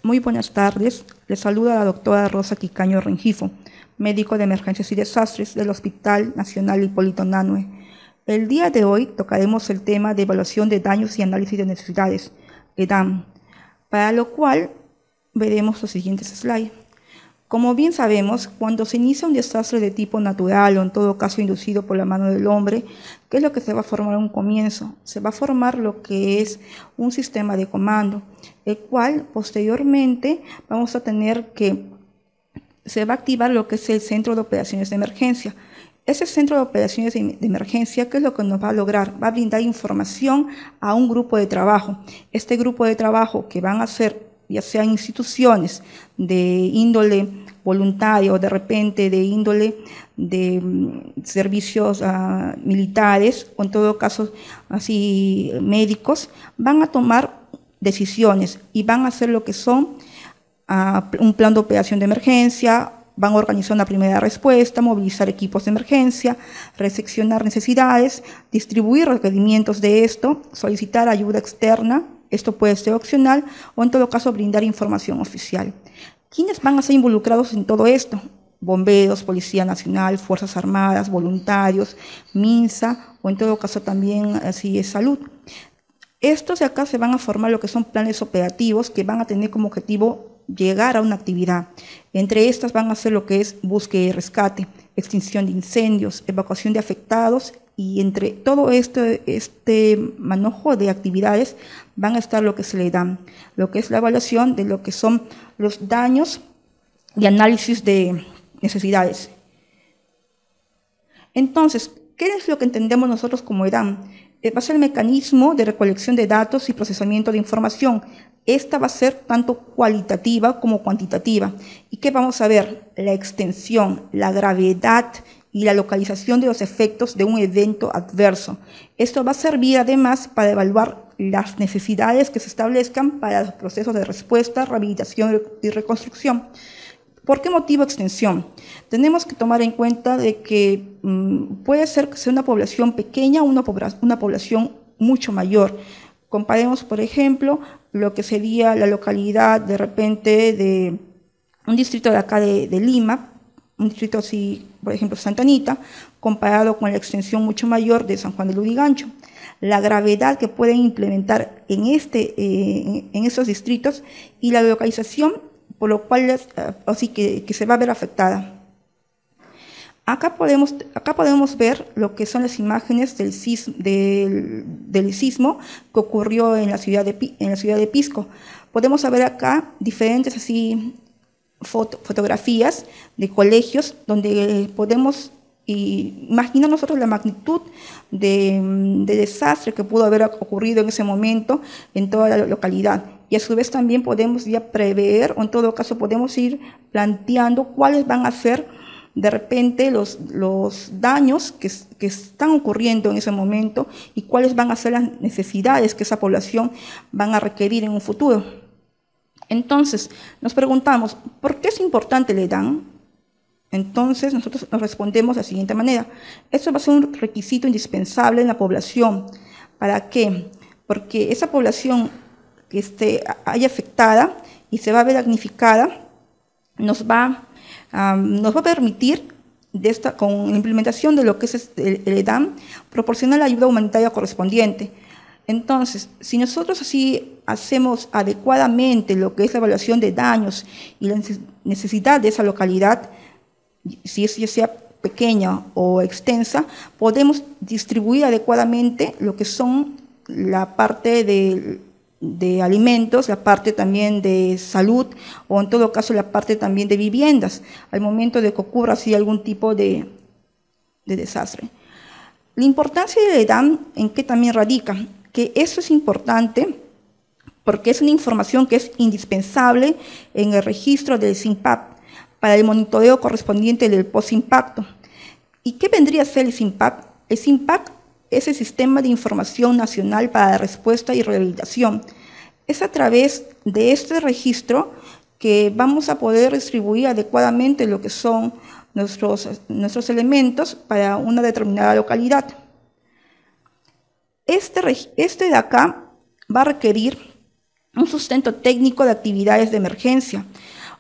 Muy buenas tardes. Les saluda la doctora Rosa Quicaño Rengifo, médico de emergencias y desastres del Hospital Nacional Hipólito Unanue. El día de hoy tocaremos el tema de evaluación de daños y análisis de necesidades, EDAN, para lo cual veremos los siguientes slides. Como bien sabemos, cuando se inicia un desastre de tipo natural o en todo caso inducido por la mano del hombre, ¿qué es lo que se va a formar a un comienzo? Se va a formar lo que es un sistema de comando, el cual posteriormente vamos a tener que se va a activar lo que es el centro de operaciones de emergencia. Ese centro de operaciones de emergencia, ¿qué es lo que nos va a lograr? Va a brindar información a un grupo de trabajo. Este grupo de trabajo que van a ser ya sean instituciones de índole voluntaria o de repente de índole de servicios militares o en todo caso así médicos, van a tomar decisiones y van a hacer lo que son un plan de operación de emergencia, van a organizar una primera respuesta, movilizar equipos de emergencia, recepcionar necesidades, distribuir requerimientos de esto, solicitar ayuda externa. Esto puede ser opcional o en todo caso brindar información oficial. ¿Quiénes van a ser involucrados en todo esto? Bomberos, Policía Nacional, Fuerzas Armadas, voluntarios, MINSA o en todo caso también así es salud. Estos de acá se van a formar lo que son planes operativos que van a tener como objetivo llegar a una actividad. Entre estas van a ser lo que es búsqueda y rescate, extinción de incendios, evacuación de afectados y entre todo este manejo de actividades van a estar lo que se le dan, lo que es la evaluación de lo que son los daños y análisis de necesidades. Entonces, ¿qué es lo que entendemos nosotros como EDAN? Va a ser el mecanismo de recolección de datos y procesamiento de información. Esta va a ser tanto cualitativa como cuantitativa. ¿Y qué vamos a ver? La extensión, la gravedad y la localización de los efectos de un evento adverso. Esto va a servir además para evaluar las necesidades que se establezcan para los procesos de respuesta, rehabilitación y reconstrucción. ¿Por qué motivo extensión? Tenemos que tomar en cuenta de que puede ser que sea una población pequeña o una población mucho mayor. Comparemos, por ejemplo, lo que sería la localidad de repente de un distrito de acá de Lima, un distrito así, por ejemplo, Santa Anita, comparado con la extensión mucho mayor de San Juan de Lurigancho. La gravedad que pueden implementar en esos distritos y la localización, por lo cual así que se va a ver afectada. Acá podemos ver lo que son las imágenes del sismo que ocurrió en la ciudad de Pisco. Podemos ver acá diferentes así fotografías de colegios donde podemos imaginar nosotros la magnitud de desastre que pudo haber ocurrido en ese momento en toda la localidad. Y a su vez también podemos ya prever, o en todo caso podemos ir planteando cuáles van a ser de repente los daños que están ocurriendo en ese momento y cuáles van a ser las necesidades que esa población van a requerir en un futuro. Entonces, nos preguntamos, ¿por qué es importante el EDAN? Entonces, nosotros nos respondemos de la siguiente manera. Esto va a ser un requisito indispensable en la población. ¿Para qué? Porque esa población que haya afectada y se va a ver damnificada, nos va a permitir, con la implementación de lo que es el EDAN, proporcionar la ayuda humanitaria correspondiente. Entonces, si nosotros así hacemos adecuadamente lo que es la evaluación de daños y la necesidad de esa localidad, si es ya sea pequeña o extensa, podemos distribuir adecuadamente lo que son la parte de alimentos, la parte también de salud o en todo caso la parte también de viviendas, al momento de que ocurra así algún tipo de desastre. La importancia del EDAN, ¿en qué también radica? Que eso es importante porque es una información que es indispensable en el registro del SINPAP para el monitoreo correspondiente del post-impacto. ¿Y qué vendría a ser el SINPAP? El SINPAP es el Sistema de Información Nacional para la Respuesta y Rehabilitación. Es a través de este registro que vamos a poder distribuir adecuadamente lo que son nuestros elementos para una determinada localidad. Este de acá va a requerir un sustento técnico de actividades de emergencia,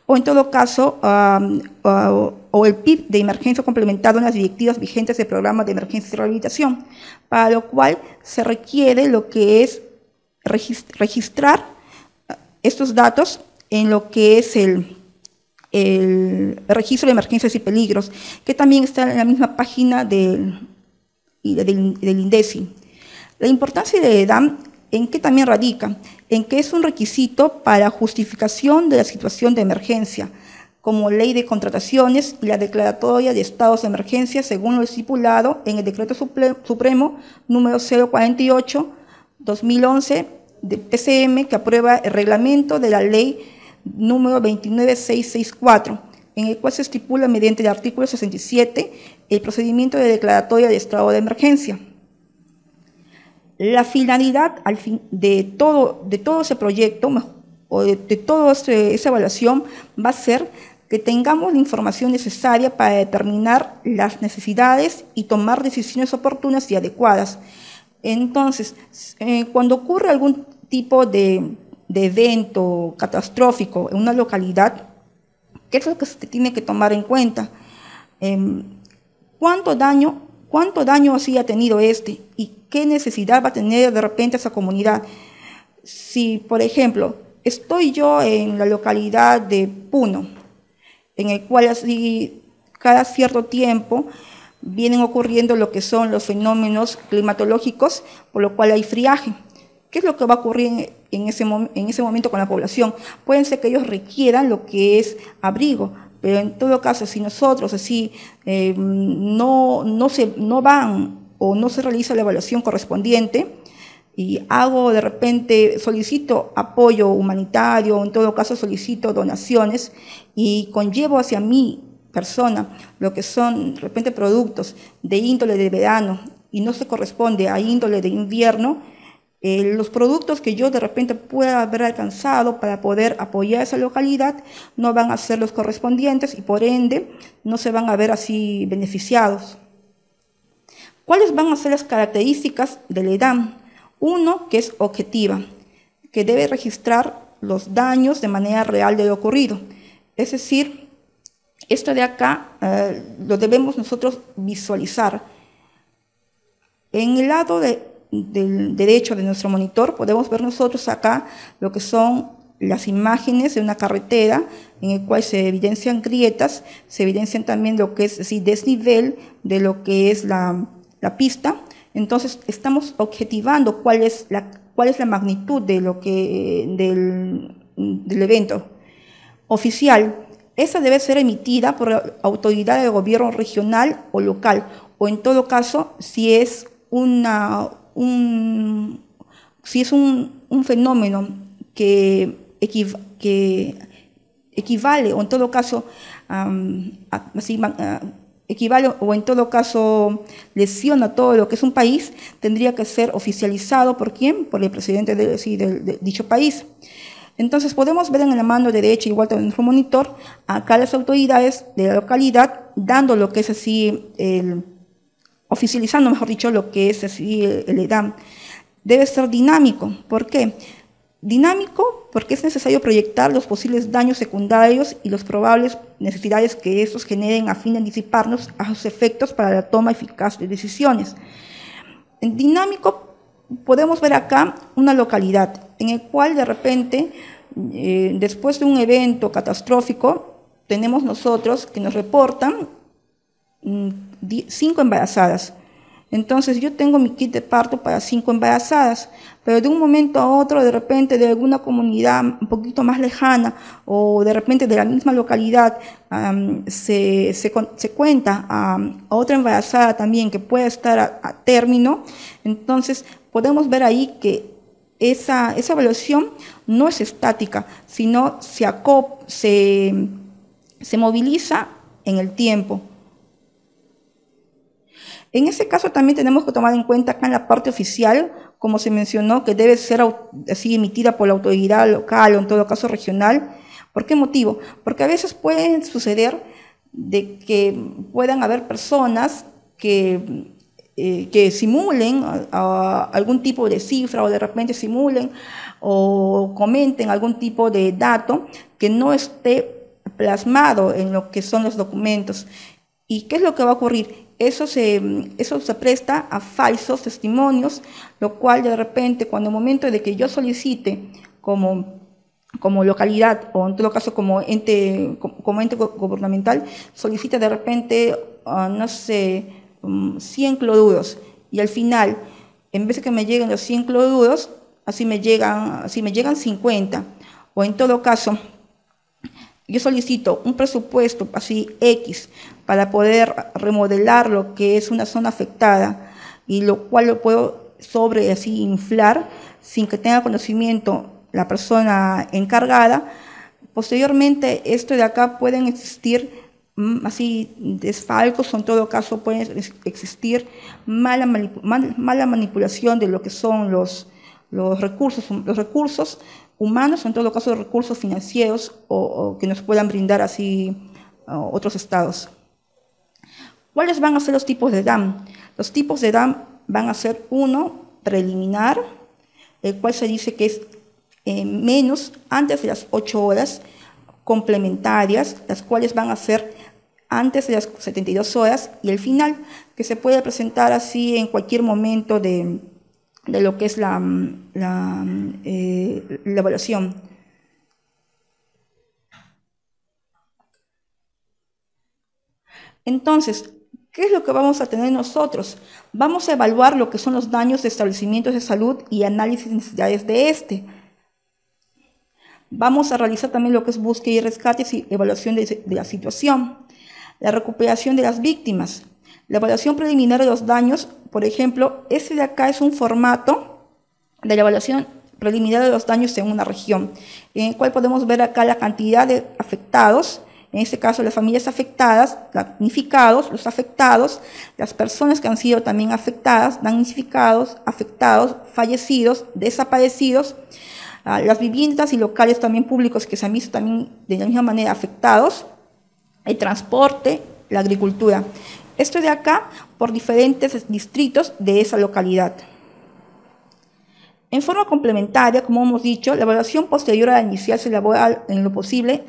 o en todo caso, o el PIB de emergencia complementado en las directivas vigentes del programa de emergencia y rehabilitación, para lo cual se requiere lo que es registrar estos datos en lo que es el registro de emergencias y peligros, que también está en la misma página del INDECI. La importancia de EDAM, ¿en qué también radica? En que es un requisito para justificación de la situación de emergencia, como ley de contrataciones y la declaratoria de estados de emergencia, según lo estipulado en el Decreto Supremo número 048/2011 de PCM, que aprueba el reglamento de la ley número 29664, en el cual se estipula mediante el artículo 67 el procedimiento de declaratoria de estado de emergencia. La finalidad de todo ese proyecto o de toda esa evaluación va a ser que tengamos la información necesaria para determinar las necesidades y tomar decisiones oportunas y adecuadas. Entonces, cuando ocurre algún tipo de evento catastrófico en una localidad, ¿qué es lo que se tiene que tomar en cuenta? ¿Cuánto daño así ha tenido y qué necesidad va a tener de repente esa comunidad? Si, por ejemplo, estoy yo en la localidad de Puno, en el cual así cada cierto tiempo vienen ocurriendo lo que son los fenómenos climatológicos, por lo cual hay friaje. ¿Qué es lo que va a ocurrir en ese momento con la población? Pueden ser que ellos requieran lo que es abrigo, pero en todo caso, si nosotros así no van o no se realiza la evaluación correspondiente y de repente solicito apoyo humanitario, o en todo caso solicito donaciones y conllevo hacia mi persona lo que son de repente productos de índole de verano y no se corresponde a índole de invierno, los productos que yo de repente pueda haber alcanzado para poder apoyar esa localidad no van a ser los correspondientes y por ende no se van a ver así beneficiados. ¿Cuáles van a ser las características del EDAM? Uno, que es objetiva, que debe registrar los daños de manera real de lo ocurrido. Es decir, esto de acá lo debemos nosotros visualizar. En el lado del derecho de nuestro monitor podemos ver nosotros acá lo que son las imágenes de una carretera en el cual se evidencian grietas, se evidencian también lo que es desnivel de lo que es la pista. Entonces estamos objetivando cuál es la magnitud de lo que del evento oficial. Esa debe ser emitida por la autoridad de gobierno regional o local, o en todo caso, si es un fenómeno que equivale, o en todo caso, equivale o en todo caso lesiona todo lo que es un país, tendría que ser oficializado ¿por quién? Por el presidente de dicho país. Entonces podemos ver en la mano derecha, igual que en nuestro monitor, acá las autoridades de la localidad dando lo que es así, oficializando, mejor dicho, lo que es así el EDAM. Debe ser dinámico. ¿Por qué? Dinámico porque es necesario proyectar los posibles daños secundarios y las probables necesidades que estos generen a fin de anticiparnos a sus efectos para la toma eficaz de decisiones. En dinámico podemos ver acá una localidad en el cual de repente, después de un evento catastrófico, tenemos nosotros que nos reportan 5 embarazadas. Entonces yo tengo mi kit de parto para 5 embarazadas, pero de un momento a otro, de repente de alguna comunidad un poquito más lejana o de repente de la misma localidad se cuenta a otra embarazada también que pueda estar a término. Entonces podemos ver ahí que esa evaluación no es estática, sino se moviliza en el tiempo. En ese caso también tenemos que tomar en cuenta acá en la parte oficial, como se mencionó, que debe ser así emitida por la autoridad local o en todo caso regional. ¿Por qué motivo? Porque a veces puede suceder de que puedan haber personas que simulen algún tipo de cifra o de repente simulen o comenten algún tipo de dato que no esté plasmado en lo que son los documentos. ¿Y qué es lo que va a ocurrir? Eso se presta a falsos testimonios, lo cual de repente, cuando el momento de que yo solicite como localidad, o en todo caso como ente gubernamental, solicita de repente, no sé, 100 cloruros, y al final, en vez de que me lleguen los 100 cloruros, así me llegan 50, o en todo caso, yo solicito un presupuesto así X para poder remodelar lo que es una zona afectada, y lo cual lo puedo así inflar sin que tenga conocimiento la persona encargada. Posteriormente, esto de acá pueden existir así desfalcos, o en todo caso puede existir mala manipulación de lo que son los recursos humanos, o en todo caso los recursos financieros, o que nos puedan brindar así otros estados. ¿Cuáles van a ser los tipos de DAM? Los tipos de DAM van a ser uno preliminar, el cual se dice que es menos antes de las 8 horas, complementarias, las cuales van a ser antes de las 72 horas, y el final, que se puede presentar así en cualquier momento de lo que es la evaluación. Entonces, ¿qué es lo que vamos a tener nosotros? Vamos a evaluar lo que son los daños de establecimientos de salud y análisis de necesidades de este. Vamos a realizar también lo que es búsqueda y rescate y evaluación de la situación. La recuperación de las víctimas. La evaluación preliminar de los daños, por ejemplo, este de acá es un formato de la evaluación preliminar de los daños en una región, en el cual podemos ver acá la cantidad de afectados, en este caso las familias afectadas, damnificados, los afectados, las personas que han sido también afectadas, damnificados, afectados, fallecidos, desaparecidos, las viviendas y locales también públicos que se han visto también de la misma manera afectados, el transporte, la agricultura. Esto de acá por diferentes distritos de esa localidad. En forma complementaria, como hemos dicho, la evaluación posterior a la inicial se elabora en lo posible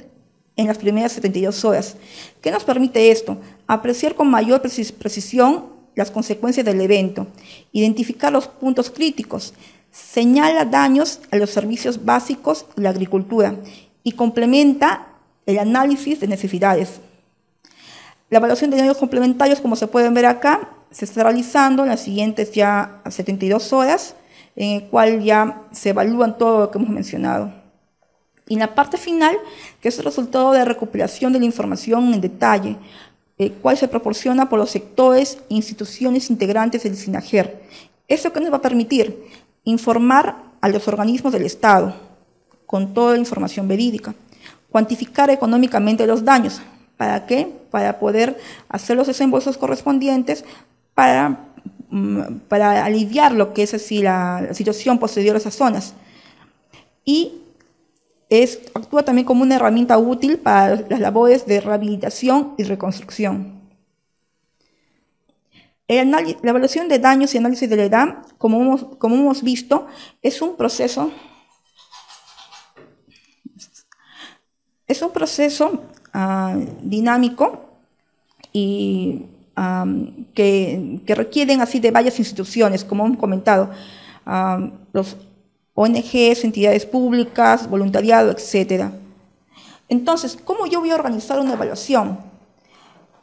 en las primeras 72 horas. ¿Qué nos permite esto? Apreciar con mayor precisión las consecuencias del evento, identificar los puntos críticos, señala daños a los servicios básicos y la agricultura, y complementa el análisis de necesidades. La evaluación de daños complementarios, como se pueden ver acá, se está realizando en las siguientes ya 72 horas, en el cual ya se evalúan todo lo que hemos mencionado. Y en la parte final, que es el resultado de recuperación de la información en detalle, el cual se proporciona por los sectores e instituciones integrantes del SINAGER. ¿Eso qué nos va a permitir? Informar a los organismos del Estado con toda la información verídica, cuantificar económicamente los daños. ¿Para qué? Para poder hacer los desembolsos correspondientes para aliviar lo que es así la situación posterior a esas zonas. Y actúa también como una herramienta útil para las labores de rehabilitación y reconstrucción. La evaluación de daños y análisis de la edad, como hemos visto, es un proceso dinámico y que requieren así de varias instituciones, como hemos comentado, los ONGs, entidades públicas, voluntariado, etc. Entonces, ¿cómo yo voy a organizar una evaluación?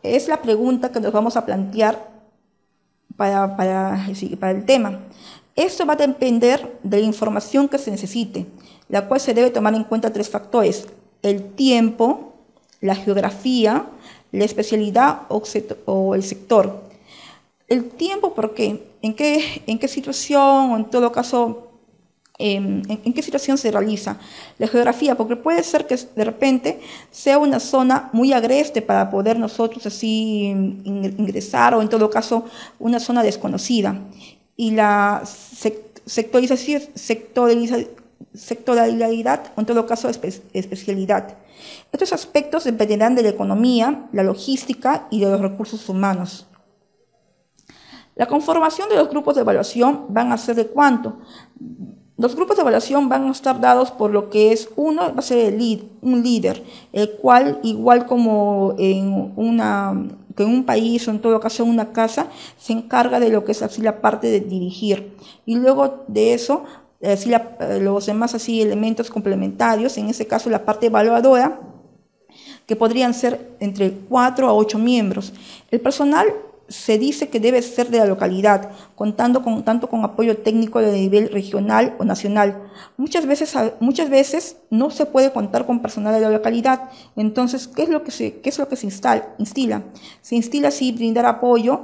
Es la pregunta que nos vamos a plantear para el tema. Esto va a depender de la información que se necesite, la cual se debe tomar en cuenta 3 factores: el tiempo, la geografía, la especialidad o el sector. El tiempo, ¿por qué? ¿En qué situación, o en todo caso, en qué situación se realiza? La geografía, porque puede ser que de repente sea una zona muy agreste para poder nosotros así ingresar, o en todo caso una zona desconocida. Y la sectorialidad, o en todo caso especialidad. Estos aspectos dependerán de la economía, la logística y de los recursos humanos. La conformación de los grupos de evaluación van a ser de ¿cuánto? Los grupos de evaluación van a estar dados por lo que es uno, va a ser un líder, el cual, igual como que en un país o en todo caso en una casa, se encarga de lo que es así la parte de dirigir. Y luego de eso, así los demás así elementos complementarios, en este caso la parte evaluadora, que podrían ser entre 4 a 8 miembros. El personal se dice que debe ser de la localidad, contando tanto con apoyo técnico de nivel regional o nacional. Muchas veces no se puede contar con personal de la localidad. Entonces, ¿qué es lo que se instila? Se instila así brindar apoyo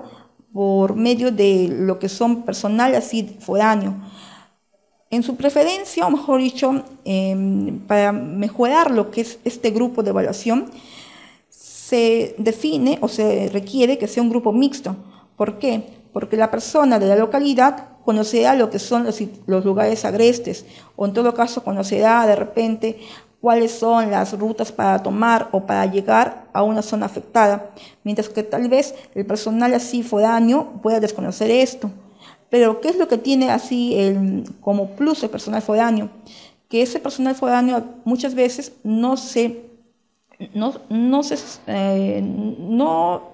por medio de lo que son personal así foráneo. En su preferencia, o mejor dicho, para mejorar lo que es este grupo de evaluación, se define o se requiere que sea un grupo mixto. ¿Por qué? Porque la persona de la localidad conocerá lo que son los lugares agrestes, o en todo caso conocerá de repente cuáles son las rutas para tomar o para llegar a una zona afectada, mientras que tal vez el personal así foráneo pueda desconocer esto. Pero ¿qué es lo que tiene así como plus el personal foráneo? Que ese personal foráneo muchas veces no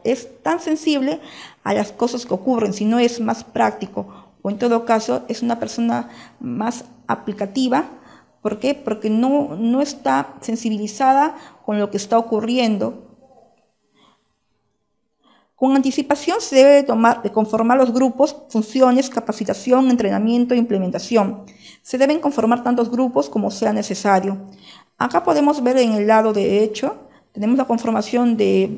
es tan sensible a las cosas que ocurren, sino es más práctico, o en todo caso es una persona más aplicativa. ¿Por qué? Porque no está sensibilizada con lo que está ocurriendo. Con anticipación se debe de conformar los grupos, funciones, capacitación, entrenamiento e implementación. Se deben conformar tantos grupos como sea necesario. Acá podemos ver en el lado derecho, tenemos la conformación de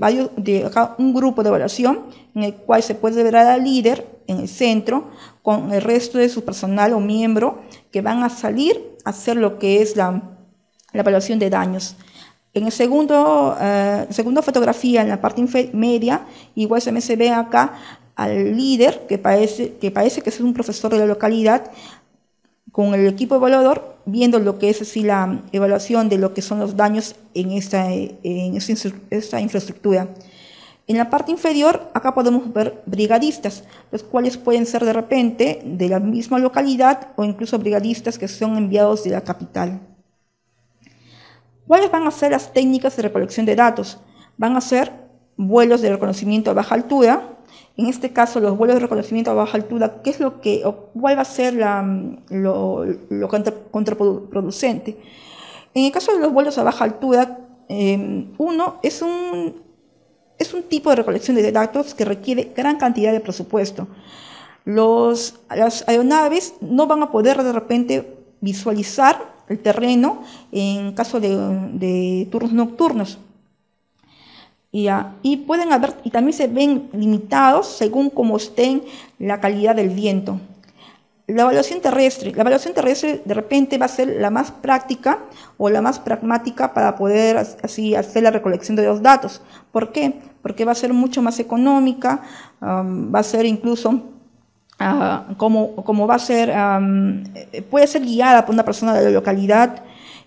un grupo de evaluación en el cual se puede ver al líder en el centro con el resto de su personal o miembro que van a salir a hacer lo que es la evaluación de daños. En el segunda fotografía, en la parte media, igual se ve acá al líder, que parece que es un profesor de la localidad, con el equipo evaluador, viendo lo que es así la evaluación de lo que son los daños en esta infraestructura. En la parte inferior, acá podemos ver brigadistas, los cuales pueden ser de repente de la misma localidad o incluso brigadistas que son enviados de la capital. ¿Cuáles van a ser las técnicas de recolección de datos? Van a ser vuelos de reconocimiento a baja altura. En este caso, los vuelos de reconocimiento a baja altura, ¿cuál va a ser lo contraproducente? En el caso de los vuelos a baja altura, uno es un tipo de recolección de datos que requiere gran cantidad de presupuesto. Las aeronaves no van a poder de repente visualizar el terreno en caso de turnos nocturnos. Y pueden haber, y también se ven limitados según cómo estén la calidad del viento. La evaluación terrestre de repente va a ser la más práctica o la más pragmática para poder así hacer la recolección de los datos. ¿Por qué? Porque va a ser mucho más económica, va a ser incluso como va a ser, puede ser guiada por una persona de la localidad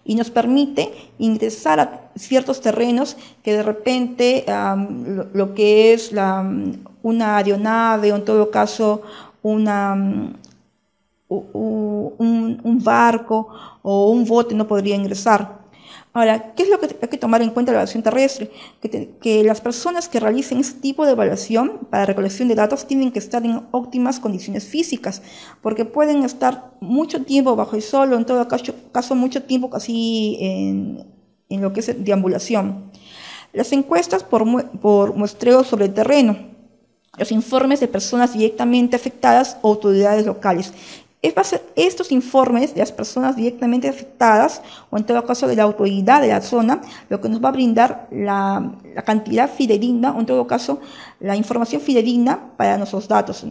y nos permite ingresar a ciertos terrenos que de repente lo que es una aeronave o en todo caso un barco o un bote no podría ingresar. Ahora, ¿qué es lo que hay que tomar en cuenta de la evaluación terrestre? Que las personas que realicen este tipo de evaluación para recolección de datos tienen que estar en óptimas condiciones físicas, porque pueden estar mucho tiempo bajo el sol o en todo caso mucho tiempo casi en lo que es deambulación. Las encuestas por muestreo sobre el terreno, los informes de personas directamente afectadas o autoridades locales. Va a ser estos informes de las personas directamente afectadas o en todo caso de la autoridad de la zona lo que nos va a brindar la cantidad fidedigna o en todo caso la información fidedigna para nuestros datos.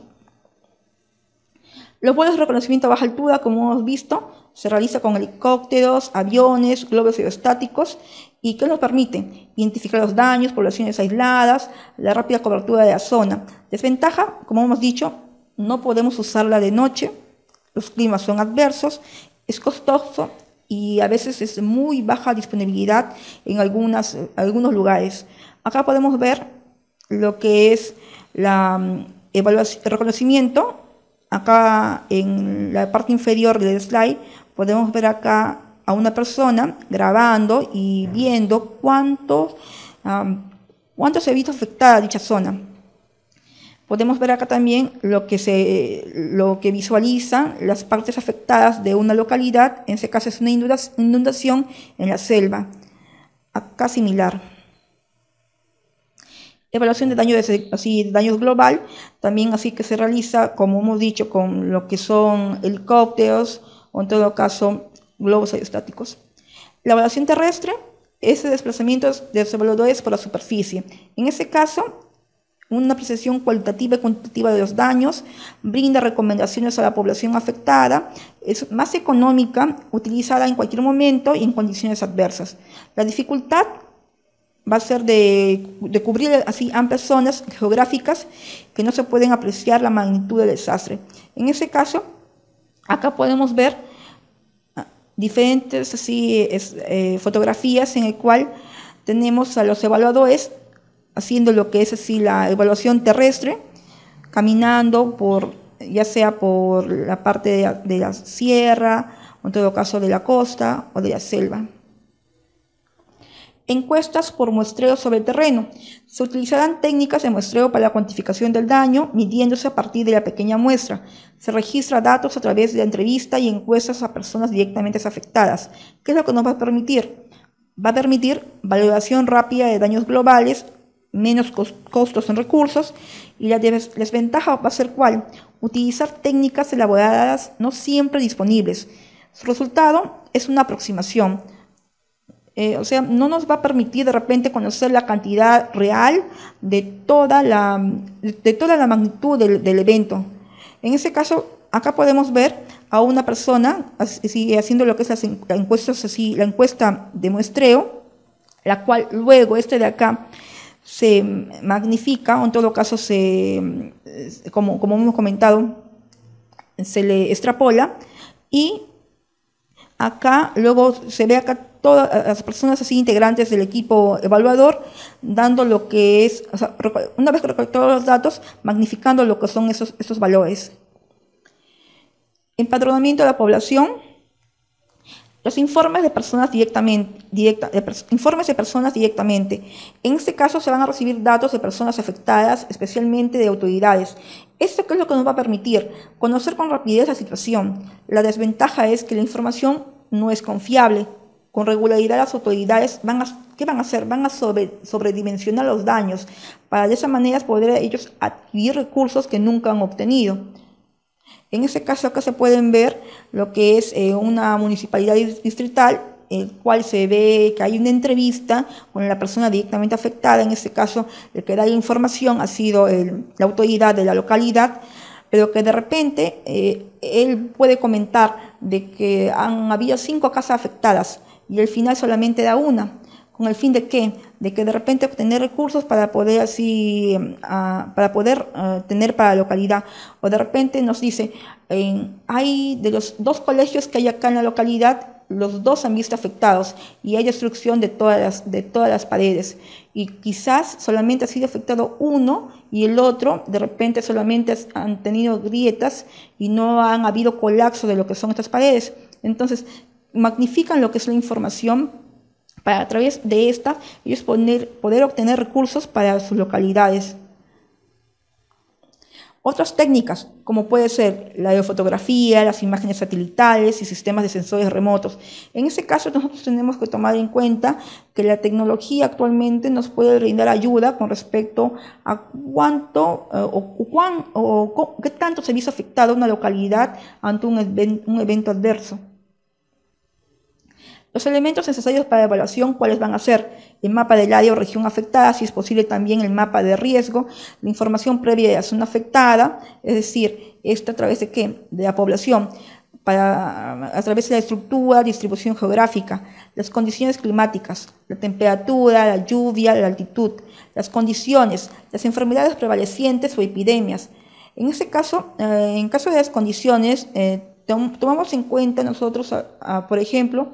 Los vuelos de reconocimiento a baja altura, como hemos visto, se realiza con helicópteros, aviones, globos aerostáticos y que nos permiten identificar los daños, poblaciones aisladas, la rápida cobertura de la zona. Desventaja, como hemos dicho, no podemos usarla de noche. Los climas son adversos, es costoso y a veces es muy baja disponibilidad en algunos lugares. Acá podemos ver lo que es el reconocimiento acá en la parte inferior del slide podemos ver acá a una persona grabando y viendo cuánto se ha visto afectada dicha zona. Podemos ver acá también lo que visualizan las partes afectadas de una localidad. En este caso es una inundación en la selva. Acá similar. Evaluación de daño global, también así que se realiza, como hemos dicho, con lo que son helicópteros o en todo caso globos aerostáticos. La evaluación terrestre es el desplazamiento de los evaluadores por la superficie. En ese caso, una apreciación cualitativa y cuantitativa de los daños, brinda recomendaciones a la población afectada, es más económica, utilizada en cualquier momento y en condiciones adversas. La dificultad va a ser de cubrir así amplias zonas geográficas que no se pueden apreciar la magnitud del desastre. En ese caso, acá podemos ver diferentes fotografías en el cual tenemos a los evaluadores haciendo lo que es así la evaluación terrestre, caminando ya sea por la parte de la sierra, o en todo caso de la costa o de la selva. Encuestas por muestreo sobre el terreno. Se utilizarán técnicas de muestreo para la cuantificación del daño, midiéndose a partir de la pequeña muestra. Se registra datos a través de la entrevista y encuestas a personas directamente afectadas. ¿Qué es lo que nos va a permitir? Va a permitir valoración rápida de daños globales, menos costos en recursos, y la desventaja va a ser ¿cuál? Utilizar técnicas elaboradas no siempre disponibles. Su resultado es una aproximación. O sea, no nos va a permitir de repente conocer la cantidad real de toda la magnitud del evento. En ese caso, acá podemos ver a una persona haciendo lo que es la encuesta de muestreo, la cual luego de acá se magnifica, o en todo caso como hemos comentado, se le extrapola, y acá luego se ve acá todas las personas así integrantes del equipo evaluador dando lo que es, o sea, una vez recolectados los datos, magnificando lo que son esos valores. Empadronamiento de la población. Los informes de personas directamente. En este caso se van a recibir datos de personas afectadas, especialmente de autoridades. ¿Esto qué es lo que nos va a permitir? Conocer con rapidez la situación. La desventaja es que la información no es confiable. Con regularidad las autoridades ¿qué van a hacer? Van a sobredimensionar los daños para de esa manera poder ellos adquirir recursos que nunca han obtenido. En este caso acá se pueden ver lo que es una municipalidad distrital, el cual se ve que hay una entrevista con la persona directamente afectada. En este caso el que da la información ha sido la autoridad de la localidad, pero que de repente él puede comentar de que han habido 5 casas afectadas y al final solamente da una. ¿Con el fin de qué? De que de repente obtener recursos para poder tener para la localidad. O de repente nos dice, hay de los 2 colegios que hay acá en la localidad, los 2 han visto afectados y hay destrucción de todas las paredes. Y quizás solamente ha sido afectado uno y el otro de repente solamente han tenido grietas y no han habido colapso de lo que son estas paredes. Entonces, magnifican lo que es la información para a través de esta ellos poder obtener recursos para sus localidades. Otras técnicas, como puede ser la aerofotografía, las imágenes satelitales y sistemas de sensores remotos. En ese caso nosotros tenemos que tomar en cuenta que la tecnología actualmente nos puede brindar ayuda con respecto a cuánto qué tanto se ha visto afectada una localidad ante un evento adverso. Los elementos necesarios para la evaluación, ¿cuáles van a ser? El mapa del área o región afectada, si es posible también el mapa de riesgo, la información previa de la zona afectada, es decir, esto a través de ¿qué? De la población, a través de la estructura, distribución geográfica, las condiciones climáticas, la temperatura, la lluvia, la altitud, las condiciones, las enfermedades prevalecientes o epidemias. En este caso, en caso de las condiciones, tomamos en cuenta nosotros, por ejemplo,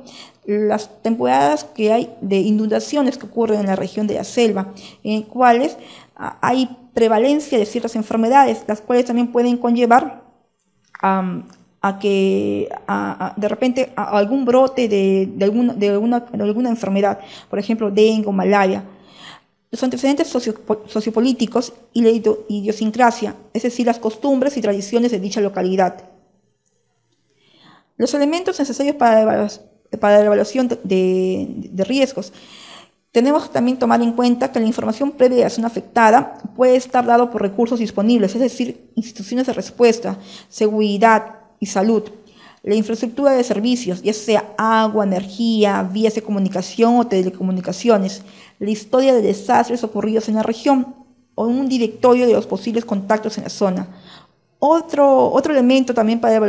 las temporadas que hay de inundaciones que ocurren en la región de la selva, en cuales hay prevalencia de ciertas enfermedades, las cuales también pueden conllevar de repente a algún brote de alguna enfermedad, por ejemplo, dengue o malaria. Los antecedentes sociopolíticos y la idiosincrasia, es decir, las costumbres y tradiciones de dicha localidad. Los elementos necesarios para la evaluación de riesgos. Tenemos que también tomar en cuenta que la información previa de la zona afectada puede estar dada por recursos disponibles, es decir, instituciones de respuesta, seguridad y salud. La infraestructura de servicios, ya sea agua, energía, vías de comunicación o telecomunicaciones, la historia de desastres ocurridos en la región o un directorio de los posibles contactos en la zona. Otro elemento también para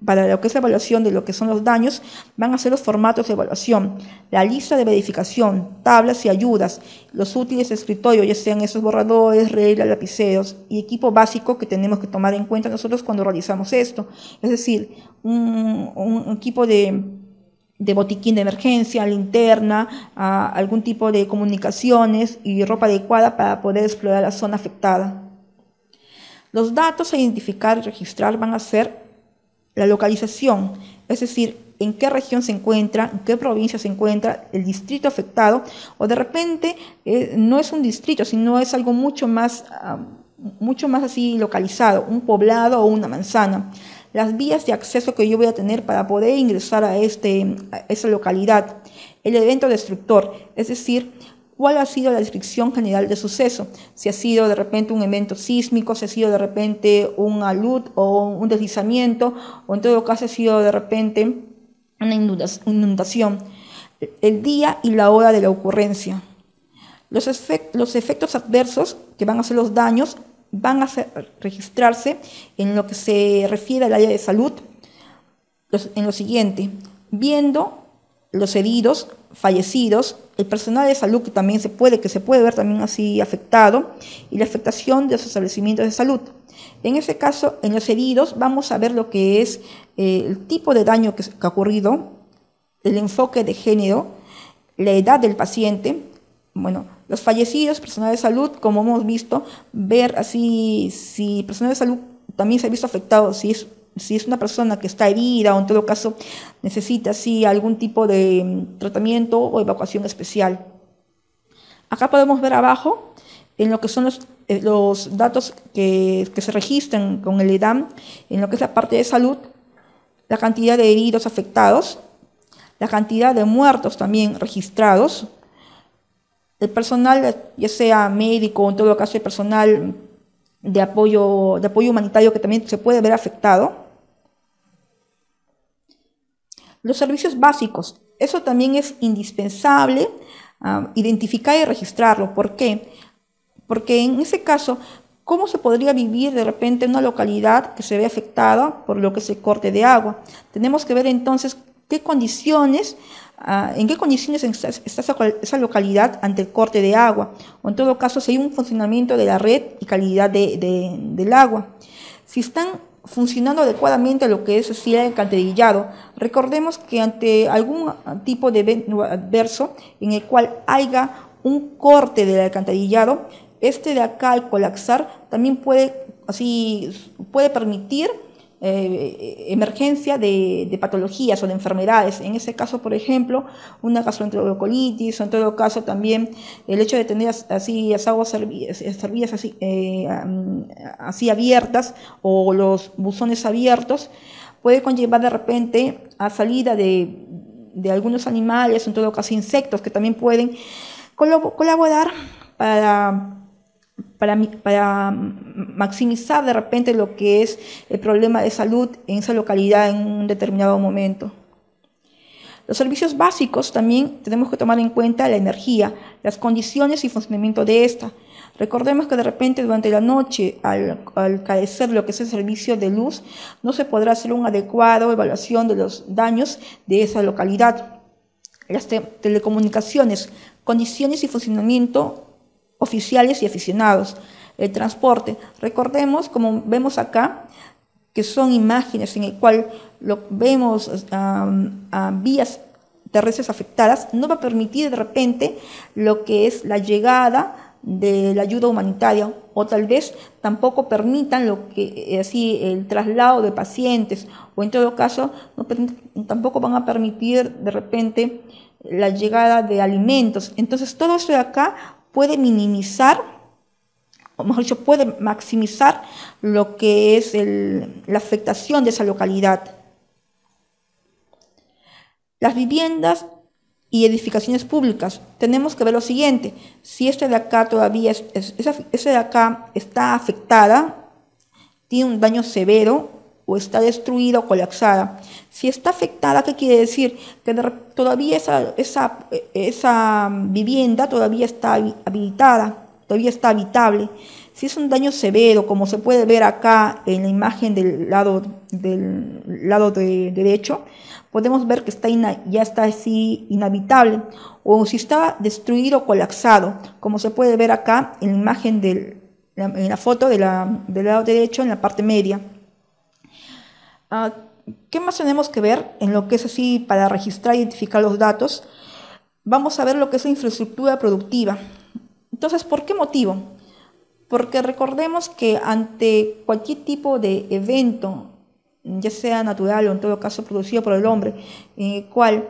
para lo que es la evaluación de lo que son los daños van a ser los formatos de evaluación, la lista de verificación, tablas y ayudas, los útiles de escritorio, ya sean esos borradores, reglas, lapiceros y equipo básico que tenemos que tomar en cuenta nosotros cuando realizamos esto. Es decir, un equipo de botiquín de emergencia, linterna, algún tipo de comunicaciones y ropa adecuada para poder explorar la zona afectada. Los datos a identificar y registrar van a ser la localización, es decir, en qué región se encuentra, en qué provincia se encuentra el distrito afectado, o de repente no es un distrito, sino es algo mucho más así localizado, un poblado o una manzana. Las vías de acceso que yo voy a tener para poder ingresar a esa localidad, el evento destructor, es decir, cuál ha sido la descripción general del suceso, si ha sido de repente un evento sísmico, si ha sido de repente un alud o un deslizamiento, o en todo caso ha sido de repente una inundación, el día y la hora de la ocurrencia. Los efectos adversos, que van a ser los daños, van a registrarse en lo que se refiere al área de salud, en lo siguiente, viendo los heridos, fallecidos, el personal de salud que se puede ver también así afectado, y la afectación de los establecimientos de salud. En ese caso, en los heridos vamos a ver lo que es el tipo de daño que ha ocurrido, el enfoque de género, la edad del paciente. Bueno, los fallecidos, personal de salud, como hemos visto, ver así si el personal de salud también se ha visto afectado, si es una persona que está herida o en todo caso necesita así algún tipo de tratamiento o evacuación especial. Acá podemos ver abajo en lo que son los datos que se registran con el EDAM, en lo que es la parte de salud, la cantidad de heridos afectados, la cantidad de muertos también registrados, el personal, ya sea médico o en todo caso el personal de apoyo humanitario que también se puede ver afectado. Los servicios básicos, eso también es indispensable identificar y registrarlo. ¿Por qué? Porque en ese caso, ¿cómo se podría vivir de repente en una localidad que se ve afectada por lo que es el corte de agua? Tenemos que ver entonces en qué condiciones está esa localidad ante el corte de agua, o en todo caso si hay un funcionamiento de la red y calidad del agua. Si están funcionando adecuadamente lo que es así el alcantarillado. Recordemos que ante algún tipo de evento adverso en el cual haya un corte del alcantarillado, de acá al colapsar también puede permitir emergencia de patologías o de enfermedades. En ese caso, por ejemplo, una gastroenterocolitis, o en todo caso también el hecho de tener así las aguas servidas así abiertas o los buzones abiertos puede conllevar de repente a salida de algunos animales, en todo caso insectos, que también pueden colaborar para maximizar de repente lo que es el problema de salud en esa localidad en un determinado momento. Los servicios básicos también tenemos que tomar en cuenta la energía, las condiciones y funcionamiento de esta. Recordemos que de repente durante la noche, al carecer lo que es el servicio de luz, no se podrá hacer una adecuada evaluación de los daños de esa localidad. Las telecomunicaciones, condiciones y funcionamiento oficiales y aficionados. El transporte, recordemos, como vemos acá, que son imágenes en el cual vemos vías terrestres afectadas, no va a permitir de repente lo que es la llegada de la ayuda humanitaria, o tal vez tampoco permitan así el traslado de pacientes, o en todo caso tampoco van a permitir de repente la llegada de alimentos. Entonces todo esto de acá puede minimizar, o mejor dicho, puede maximizar lo que es la afectación de esa localidad. Las viviendas y edificaciones públicas. Tenemos que ver lo siguiente: si esta de acá todavía esta de acá está afectada, tiene un daño severo, o está destruida o colapsada. Si está afectada, ¿qué quiere decir? Que todavía esa vivienda todavía está habilitada, todavía está habitable. Si es un daño severo, como se puede ver acá en la imagen del lado derecho, podemos ver que ya está así inhabitable, o si está destruido o colapsado, como se puede ver acá en la imagen en la foto del lado derecho, en la parte media. ¿Qué más tenemos que ver en lo que es así para registrar e identificar los datos? Vamos a ver lo que es la infraestructura productiva. Entonces, ¿por qué motivo? Porque recordemos que ante cualquier tipo de evento, ya sea natural o en todo caso producido por el hombre, en el cual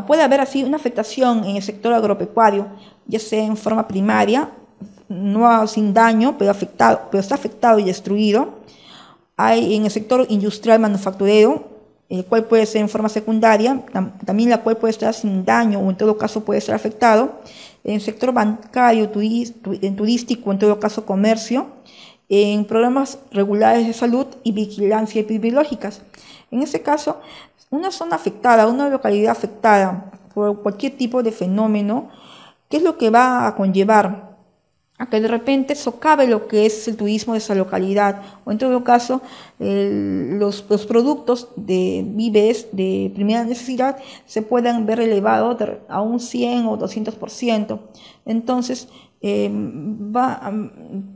puede haber así una afectación en el sector agropecuario, ya sea en forma primaria, no sin daño, pero está afectado y destruido. Hay en el sector industrial manufacturero, el cual puede ser en forma secundaria, también la cual puede estar sin daño o en todo caso puede estar afectado. En el sector bancario, turístico, en todo caso comercio, en programas regulares de salud y vigilancia epidemiológicas. En este caso, una zona afectada, una localidad afectada por cualquier tipo de fenómeno, ¿qué es lo que va a conllevar? A que de repente socave lo que es el turismo de esa localidad, o en todo caso los productos de víveres de primera necesidad se puedan ver elevados a un 100 o 200%. Entonces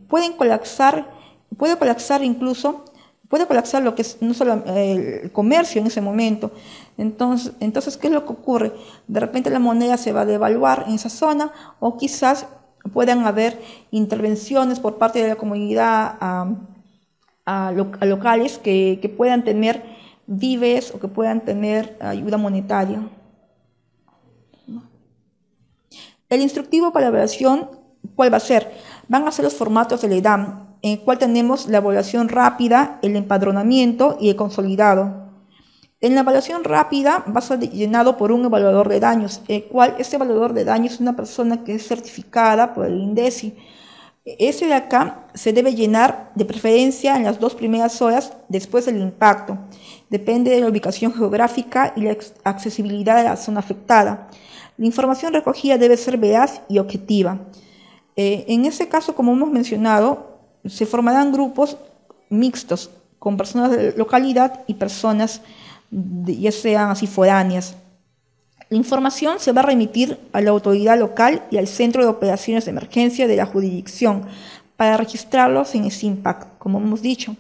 puede colapsar lo que es no solo el comercio en ese momento. Entonces, ¿qué es lo que ocurre? De repente la moneda se va a devaluar en esa zona, o quizás puedan haber intervenciones por parte de la comunidad a locales que puedan tener víveres o que puedan tener ayuda monetaria. El instructivo para la evaluación, ¿cuál va a ser? Van a ser los formatos del EDAM, en el cual tenemos la evaluación rápida, el empadronamiento y el consolidado. En la evaluación rápida va a ser llenado por un evaluador de daños, el cual este evaluador de daños es una persona que es certificada por el INDECI. Ese de acá se debe llenar de preferencia en las 2 primeras horas después del impacto. Depende de la ubicación geográfica y la accesibilidad de la zona afectada. La información recogida debe ser veraz y objetiva. En este caso, como hemos mencionado, se formarán grupos mixtos con personas de la localidad y personas ya sean así foráneas. La información se va a remitir a la autoridad local y al Centro de Operaciones de Emergencia de la jurisdicción para registrarlos en SIMPAC, como hemos dicho.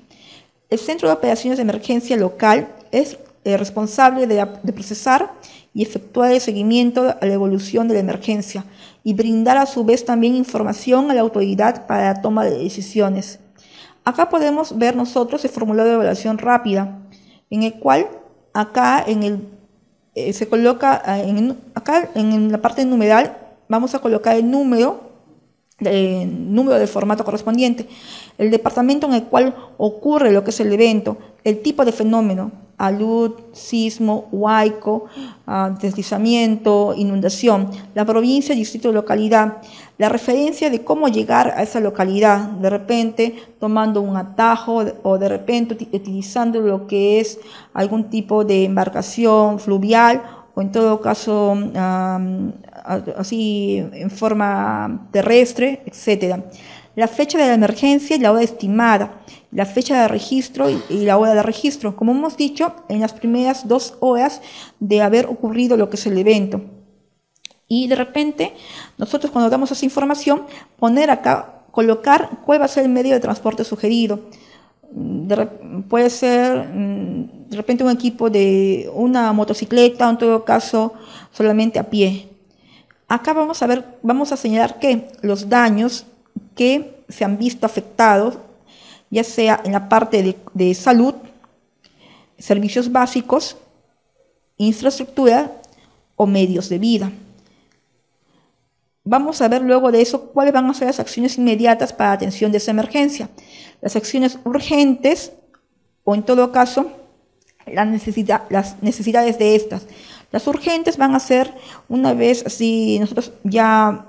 El Centro de Operaciones de Emergencia local es responsable de procesar y efectuar el seguimiento a la evolución de la emergencia y brindar a su vez también información a la autoridad para la toma de decisiones. Acá podemos ver nosotros el formulario de evaluación rápida, en el cual acá se coloca, acá en la parte numeral, vamos a colocar el número del formato correspondiente, el departamento en el cual ocurre lo que es el evento, el tipo de fenómeno, alud, sismo, huaico, deslizamiento, inundación, la provincia, distrito, localidad, la referencia de cómo llegar a esa localidad, de repente tomando un atajo o de repente utilizando lo que es algún tipo de embarcación fluvial o en todo caso así en forma terrestre, etc. La fecha de la emergencia y la hora estimada, la fecha de registro y la hora de registro, como hemos dicho, en las primeras 2 horas de haber ocurrido lo que es el evento. Y de repente, nosotros cuando damos esa información, poner acá, colocar cuál va a ser el medio de transporte sugerido. Puede ser de repente un equipo de una motocicleta o en todo caso solamente a pie. Acá vamos a señalar que los daños que se han visto afectados, ya sea en la parte de salud, servicios básicos, infraestructura o medios de vida. Vamos a ver luego de eso cuáles van a ser las acciones inmediatas para atención de esa emergencia. Las acciones urgentes o en todo caso las necesidades de estas. Las urgentes van a ser, una vez así nosotros ya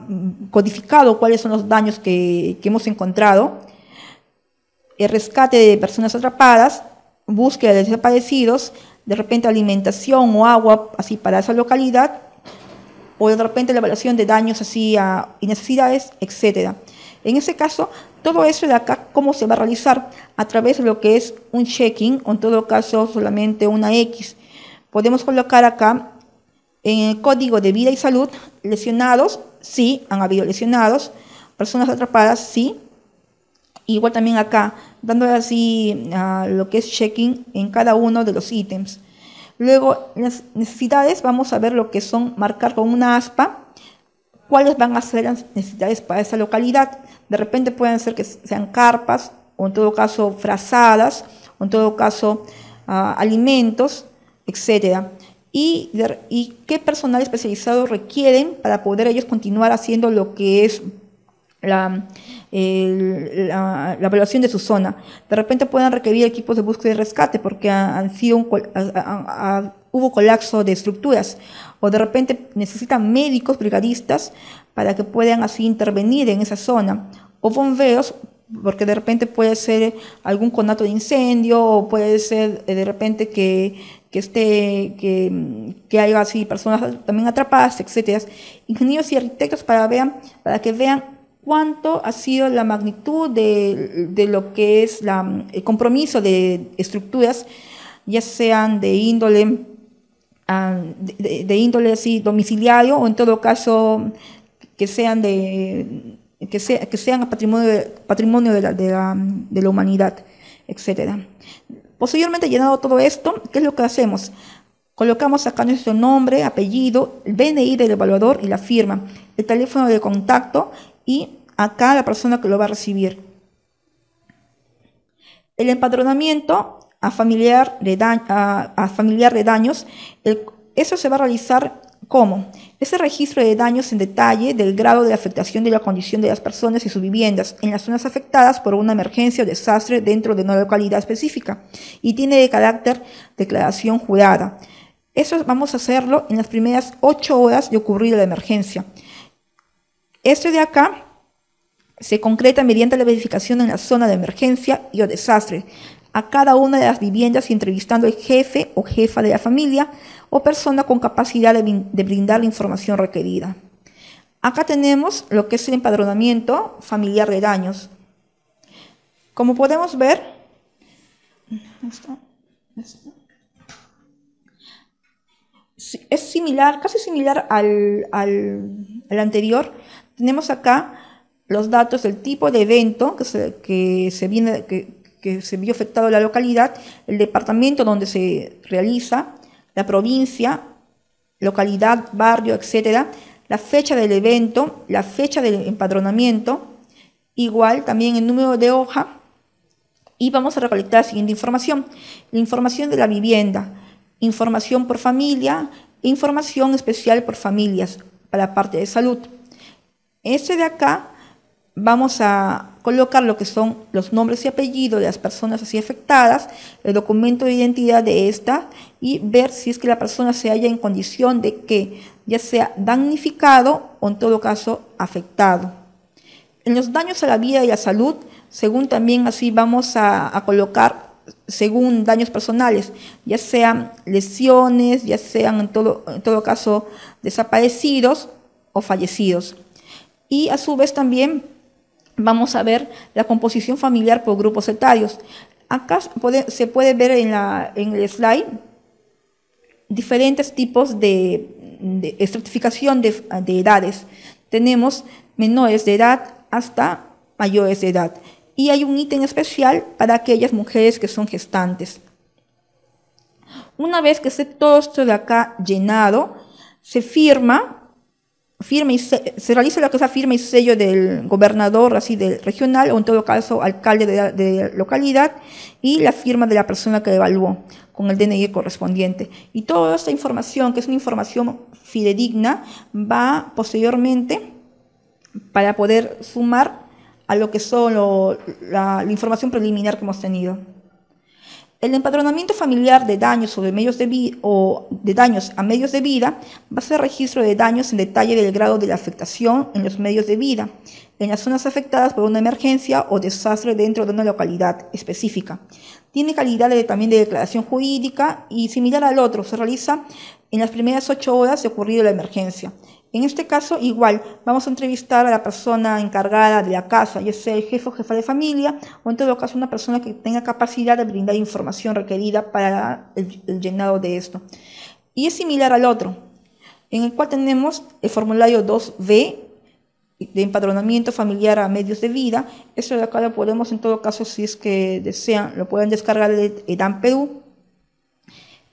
codificado cuáles son los daños que hemos encontrado, el rescate de personas atrapadas, búsqueda de desaparecidos, de repente alimentación o agua así para esa localidad, o de repente la evaluación de daños así y necesidades, etc. En ese caso, todo eso de acá, ¿cómo se va a realizar? A través de lo que es un checking, o en todo caso solamente una X. Podemos colocar acá en el código de vida y salud, lesionados, sí, han habido lesionados, personas atrapadas, sí. Igual también acá, dándole así lo que es checking en cada uno de los ítems. Luego, las necesidades, vamos a ver lo que son, marcar con una aspa, cuáles van a ser las necesidades para esa localidad. De repente pueden ser que sean carpas, o en todo caso frazadas, o en todo caso alimentos, etc. Y qué personal especializado requieren para poder ellos continuar haciendo lo que es la evaluación de su zona. De repente pueden requerir equipos de búsqueda y rescate porque hubo colapso de estructuras, o de repente necesitan médicos brigadistas para que puedan así intervenir en esa zona, o bomberos porque de repente puede ser algún conato de incendio, o puede ser de repente que haya así personas también atrapadas, etcétera. Ingenieros y arquitectos para que vean cuánto ha sido la magnitud de lo que es el compromiso de estructuras, ya sean de índole así domiciliario, o en todo caso que sean patrimonio de la humanidad, etcétera. Posteriormente, llenado todo esto, ¿qué es lo que hacemos? Colocamos acá nuestro nombre, apellido, el DNI del evaluador y la firma, el teléfono de contacto y acá la persona que lo va a recibir. El empadronamiento a familiar de daños, eso se va a realizar ¿cómo? Ese registro de daños en detalle del grado de afectación de la condición de las personas y sus viviendas en las zonas afectadas por una emergencia o desastre dentro de una localidad específica y tiene de carácter declaración jurada. Eso vamos a hacerlo en las primeras 8 horas de ocurrir la emergencia. Esto de acá se concreta mediante la verificación en la zona de emergencia y o desastre a cada una de las viviendas y entrevistando al jefe o jefa de la familia o persona con capacidad de brindar la información requerida. Acá tenemos lo que es el empadronamiento familiar de daños. Como podemos ver, es similar, casi similar al anterior. Tenemos acá los datos del tipo de evento que se vio afectado la localidad, el departamento donde se realiza, la provincia, localidad, barrio, etcétera, la fecha del evento, la fecha del empadronamiento, igual también el número de hoja, y vamos a recolectar la siguiente información: la información de la vivienda, información por familia, información especial por familias para la parte de salud. Este de acá vamos a colocar lo que son los nombres y apellidos de las personas así afectadas, el documento de identidad de esta y ver si es que la persona se halla en condición de que ya sea damnificado o en todo caso afectado. En los daños a la vida y la salud, según también así vamos a colocar según daños personales, ya sean lesiones, ya sean en todo caso desaparecidos o fallecidos. Y a su vez también vamos a ver la composición familiar por grupos etarios. Acá se puede ver en el slide diferentes tipos de estratificación de edades. Tenemos menores de edad hasta mayores de edad. Y hay un ítem especial para aquellas mujeres que son gestantes. Una vez que esté todo esto de acá llenado, se firma se realiza lo que es la firma y sello del gobernador, así del regional, o en todo caso alcalde de localidad, y la firma de la persona que evaluó con el DNI correspondiente. Y toda esta información, que es una información fidedigna, va posteriormente para poder sumar a lo que son la información preliminar que hemos tenido. El empadronamiento familiar de daños o de daños a medios de vida va a ser registro de daños en detalle del grado de la afectación en los medios de vida, en las zonas afectadas por una emergencia o desastre dentro de una localidad específica. Tiene calidad también de declaración jurídica y similar al otro, se realiza en las primeras 8 horas de ocurrido la emergencia. En este caso, igual, vamos a entrevistar a la persona encargada de la casa, ya sea el jefe o jefa de familia, o en todo caso una persona que tenga capacidad de brindar información requerida para el llenado de esto. Y es similar al otro, en el cual tenemos el formulario 2B, de empadronamiento familiar a medios de vida. Esto de acá lo podemos, en todo caso, si es que desean, lo pueden descargar de EDAM Perú,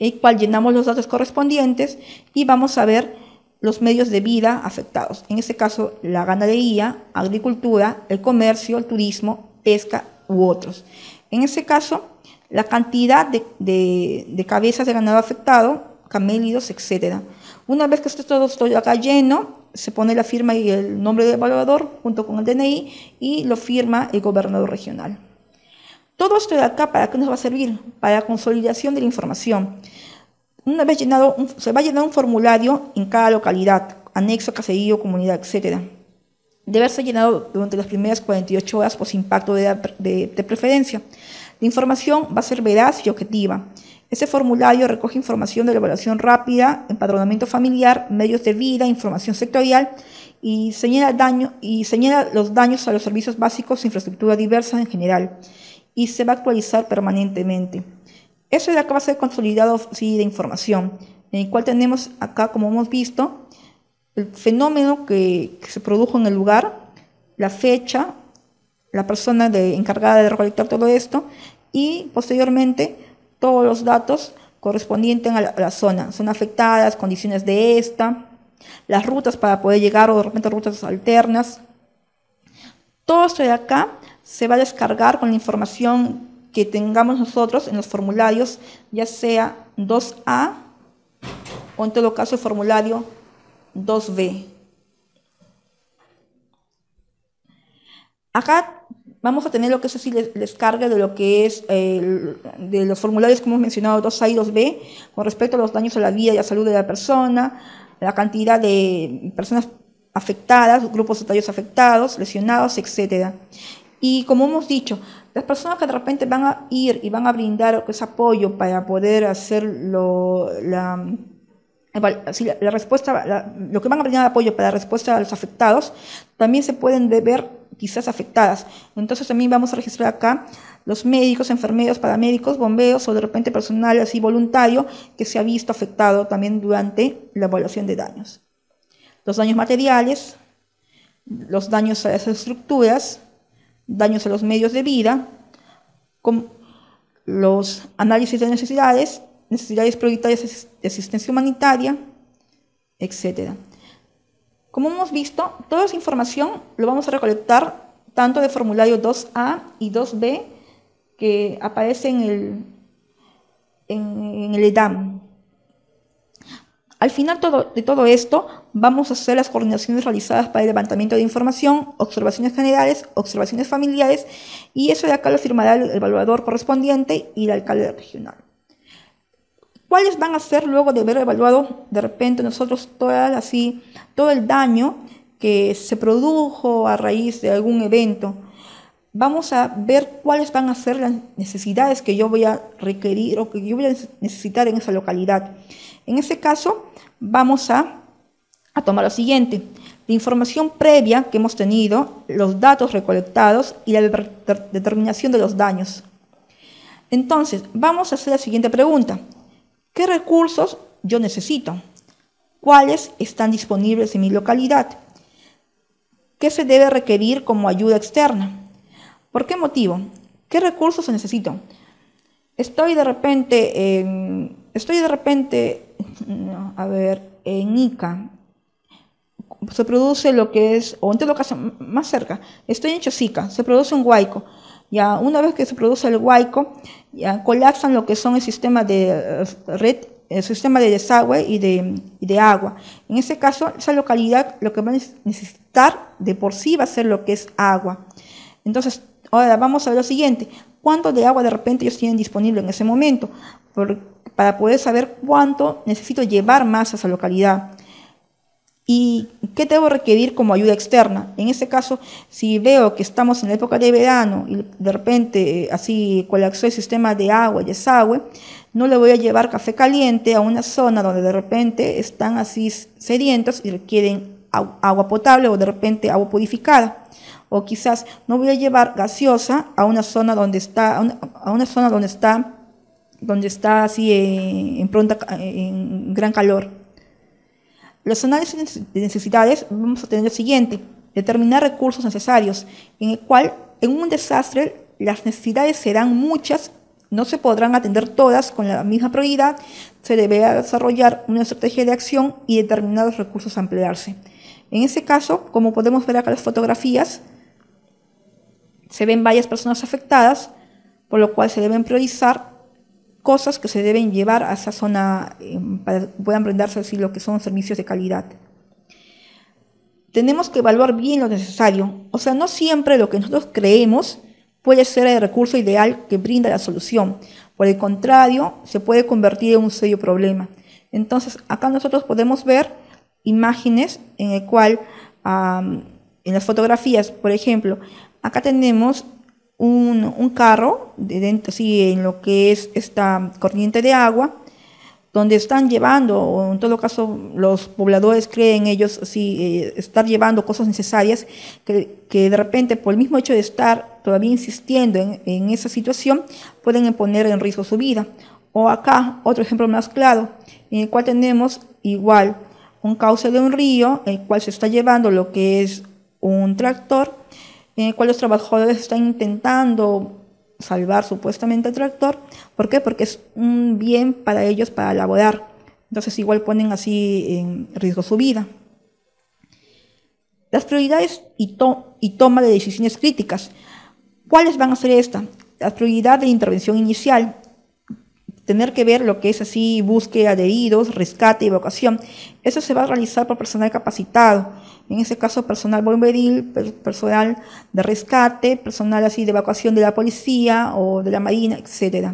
el cual llenamos los datos correspondientes y vamos a ver los medios de vida afectados. En este caso, la ganadería, agricultura, el comercio, el turismo, pesca u otros. En este caso, la cantidad de cabezas de ganado afectado, camélidos, etc. Una vez que esté todo esto acá lleno, se pone la firma y el nombre del evaluador junto con el DNI y lo firma el gobernador regional. Todo esto de acá, ¿para qué nos va a servir? Para la consolidación de la información. Una vez llenado, se va a llenar un formulario en cada localidad, anexo, caserío, comunidad, etc. Debe ser llenado durante las primeras 48 horas por impacto de preferencia. La información va a ser veraz y objetiva. Ese formulario recoge información de la evaluación rápida, empadronamiento familiar, medios de vida, información sectorial y señala los daños a los servicios básicos e infraestructura diversa en general. Y se va a actualizar permanentemente. Eso de acá va a ser consolidado de información, en el cual tenemos acá, como hemos visto, el fenómeno que se produjo en el lugar, la fecha, la persona encargada de recolectar todo esto y posteriormente todos los datos correspondientes a la zona afectadas, condiciones de esta, las rutas para poder llegar o de repente rutas alternas. Todo esto de acá se va a descargar con la información que tengamos nosotros en los formularios, ya sea 2A o en todo caso el formulario 2B. Acá vamos a tener lo que es así descarga de lo que es de los formularios que hemos mencionado 2A y 2B con respecto a los daños a la vida y a la salud de la persona, la cantidad de personas afectadas, grupos etarios afectados, lesionados, etc. Y como hemos dicho, las personas que de repente van a ir y van a brindar ese apoyo para poder hacer la respuesta, lo que van a brindar apoyo para la respuesta a los afectados, también se pueden ver quizás afectadas. Entonces también vamos a registrar acá los médicos, enfermeros, paramédicos, bomberos o de repente personal así voluntario que se ha visto afectado también durante la evaluación de daños. Los daños materiales, los daños a las estructuras, daños a los medios de vida, con los análisis de necesidades prioritarias de asistencia humanitaria, etc. Como hemos visto, toda esa información lo vamos a recolectar tanto de formulario 2A y 2B que aparece en el EDAM. Al final de todo esto, vamos a hacer las coordinaciones realizadas para el levantamiento de información, observaciones generales, observaciones familiares, y eso de acá lo firmará el evaluador correspondiente y el alcalde regional. ¿Cuáles van a ser luego de haber evaluado de repente nosotros todo el daño que se produjo a raíz de algún evento? Vamos a ver cuáles van a ser las necesidades que yo voy a requerir o que yo voy a necesitar en esa localidad. En este caso, vamos a tomar lo siguiente: la información previa que hemos tenido, los datos recolectados y la determinación de los daños. Entonces, vamos a hacer la siguiente pregunta: ¿qué recursos yo necesito? ¿Cuáles están disponibles en mi localidad? ¿Qué se debe requerir como ayuda externa? ¿Por qué motivo? ¿Qué recursos necesito? Estoy de repente en Ica, se produce lo que es, o en todo caso, más cerca, estoy en Chosica, se produce un huaico. Ya una vez que se produce el huaico, ya colapsan lo que son el sistema de red, el sistema de desagüe y de agua. En ese caso, esa localidad lo que va a necesitar de por sí va a ser lo que es agua. Entonces, ahora vamos a ver lo siguiente. ¿Cuánto de agua de repente ellos tienen disponible en ese momento? Para poder saber cuánto necesito llevar más a esa localidad. ¿Y qué debo requerir como ayuda externa? En este caso, si veo que estamos en la época de verano y de repente así colapsó el sistema de agua y desagüe, no le voy a llevar café caliente a una zona donde de repente están así sedientos y requieren agua potable o de repente agua purificada. O quizás no voy a llevar gaseosa a una zona donde está, donde está así en gran calor. Los análisis de necesidades vamos a tener lo siguiente: determinar recursos necesarios, en el cual en un desastre las necesidades serán muchas, no se podrán atender todas con la misma prioridad, se deberá desarrollar una estrategia de acción y determinados recursos a emplearse. En ese caso, como podemos ver acá en las fotografías, se ven varias personas afectadas, por lo cual se deben priorizar cosas que se deben llevar a esa zona para que puedan brindarse así lo que son servicios de calidad. Tenemos que evaluar bien lo necesario, o sea, no siempre lo que nosotros creemos puede ser el recurso ideal que brinda la solución. Por el contrario, se puede convertir en un serio problema. Entonces, acá nosotros podemos ver imágenes en el cual, en las fotografías, por ejemplo, acá tenemos un carro dentro, así, en lo que es esta corriente de agua, donde están llevando, o en todo caso los pobladores creen ellos así, estar llevando cosas necesarias, que de repente por el mismo hecho de estar todavía insistiendo en esa situación, pueden poner en riesgo su vida. O acá, otro ejemplo más claro, en el cual tenemos igual un cauce de un río, en el cual se está llevando lo que es un tractor, en el cual los trabajadores están intentando salvar supuestamente el tractor. ¿Por qué? Porque es un bien para ellos para elaborar. Entonces igual ponen así en riesgo su vida. Las prioridades y toma de decisiones críticas. ¿Cuáles van a ser estas? La prioridad de intervención inicial. Tener que ver lo que es así búsqueda de heridos, rescate y evacuación. Eso se va a realizar por personal capacitado. En ese caso, personal bomberil, personal de rescate, personal así de evacuación de la policía o de la marina, etc.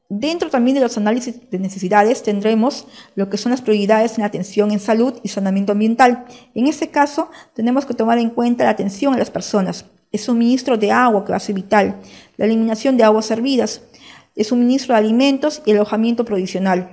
Dentro también de los análisis de necesidades tendremos lo que son las prioridades en atención en salud y saneamiento ambiental. En este caso, tenemos que tomar en cuenta la atención a las personas, el suministro de agua, que va a ser vital, la eliminación de aguas hervidas, el suministro de alimentos y el alojamiento provisional.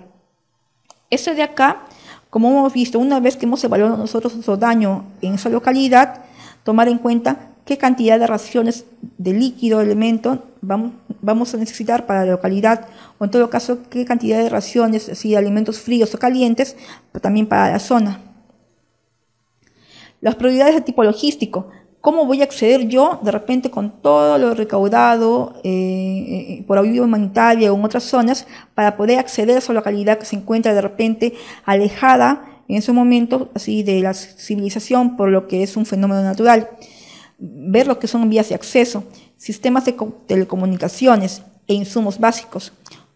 Eso de acá, como hemos visto, una vez que hemos evaluado nosotros nuestro daño en esa localidad, tomar en cuenta qué cantidad de raciones de líquido, elemento, vamos a necesitar para la localidad, o en todo caso, qué cantidad de raciones, así, alimentos fríos o calientes, pero también para la zona. Las prioridades de tipo logístico. ¿Cómo voy a acceder yo de repente con todo lo recaudado por ayuda humanitaria o en otras zonas para poder acceder a esa localidad que se encuentra de repente alejada en ese momento así de la civilización por lo que es un fenómeno natural? Ver lo que son vías de acceso, sistemas de telecomunicaciones e insumos básicos.